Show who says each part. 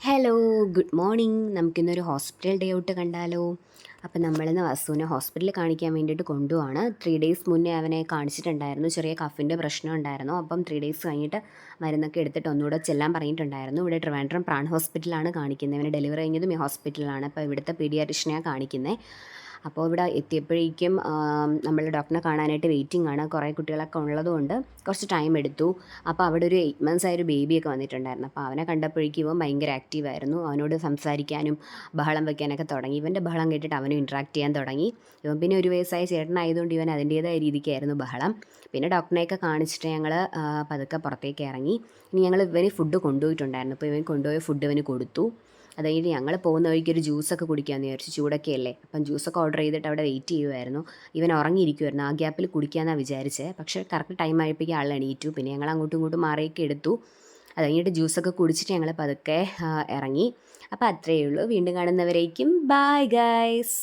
Speaker 1: Hello, good morning. നമുക്കിന്നൊരു hospital day out കണ്ടാലോ? അപ്പം നമ്മളിന്ന് വസുവിനെ ഹോസ്പിറ്റലിൽ കാണിക്കാൻ വേണ്ടിയിട്ട് കൊണ്ടുപോവാണ്. 3 ഡേയ്സ് മുന്നേ അവനെ കാണിച്ചിട്ടുണ്ടായിരുന്നു. ചെറിയ കഫിൻ്റെ പ്രശ്നം ഉണ്ടായിരുന്നു. അപ്പം 3 ഡേയ്സ് കഴിഞ്ഞിട്ട് മരുന്നൊക്കെ എടുത്തിട്ട് ഒന്നുകൂടെ ചെല്ലാൻ പറഞ്ഞിട്ടുണ്ടായിരുന്നു. ഇവിടെ ട്രിവാൻഡ്രം പ്രാൺ ഹോസ്പിറ്റലാണ് കാണിക്കുന്നത്. ഇവന് ഡെലിവറി കഴിഞ്ഞതും ഈ ഹോസ്പിറ്റലിലാണ്. അപ്പോൾ ഇവിടുത്തെ പീഡിയാട്രിഷ്യനെയാണ് കാണിക്കുന്നത്. അപ്പോൾ ഇവിടെ എത്തിയപ്പോഴേക്കും നമ്മൾ ഡോക്ടറിനെ കാണാനായിട്ട് വെയിറ്റിംഗ് ആണ്. കുറേ കുട്ടികളൊക്കെ ഉള്ളതുകൊണ്ട് കുറച്ച് ടൈം എടുത്തു. അപ്പോൾ അവിടെ ഒരു 8 മന്ത്സ് ആയ ഒരു ബേബിയൊക്കെ വന്നിട്ടുണ്ടായിരുന്നു. അപ്പോൾ അവനെ കണ്ടപ്പോഴേക്കും ഇവൻ ഭയങ്കര ആക്റ്റീവായിരുന്നു. അവനോട് സംസാരിക്കാനും ബഹളം വയ്ക്കാനൊക്കെ തുടങ്ങി. ഇവൻ്റെ ബഹളം കേട്ടിട്ട് അവനും ഇൻട്രാക്ട് ചെയ്യാൻ തുടങ്ങി. ഇവൻ പിന്നെ ഒരു വയസ്സായ ചേട്ടനായതുകൊണ്ട് ഇവൻ അതിൻ്റേതായ രീതിക്കായിരുന്നു ബഹളം. പിന്നെ ഡോക്ടറിനെയൊക്കെ കാണിച്ചിട്ട് ഞങ്ങൾ പതുക്കെ പുറത്തേക്ക് ഇറങ്ങി. ഇനി ഞങ്ങൾ ഇവന് ഫുഡ് കൊണ്ടുപോയിട്ടുണ്ടായിരുന്നു. അപ്പോൾ ഇവൻ കൊണ്ടുപോയ ഫുഡ് ഇവന് കൊടുത്തു. അത് കഴിഞ്ഞിട്ട് ഞങ്ങൾ പോകുന്ന വഴിക്ക് ഒരു ജ്യൂസൊക്കെ കുടിക്കാമെന്ന് വിചാരിച്ചു. ചൂടൊക്കെ അല്ലേ. അപ്പം ജ്യൂസൊക്കെ ഓർഡർ ചെയ്തിട്ട് അവിടെ വെയിറ്റ് ചെയ്യുമായിരുന്നു. ഇവൻ ഉറങ്ങിയിരിക്കുമായിരുന്നു. ആ ഗ്യാപ്പിൽ കുടിക്കാമെന്നാണ് വിചാരിച്ചത്. പക്ഷേ കറക്റ്റ് ടൈം ആയപ്പോഴേക്കും ആൾ എണീറ്റു. പിന്നെ ഞങ്ങൾ അങ്ങോട്ടും ഇങ്ങോട്ടും മാറിയൊക്കെ എടുത്തു. അത് കഴിഞ്ഞിട്ട് ജ്യൂസൊക്കെ കുടിച്ചിട്ട് ഞങ്ങൾ പതുക്കെ ഇറങ്ങി. അപ്പോൾ അത്രയേ ഉള്ളൂ. വീണ്ടും കാണുന്നവരേക്കും ബൈ ഗൈസ്.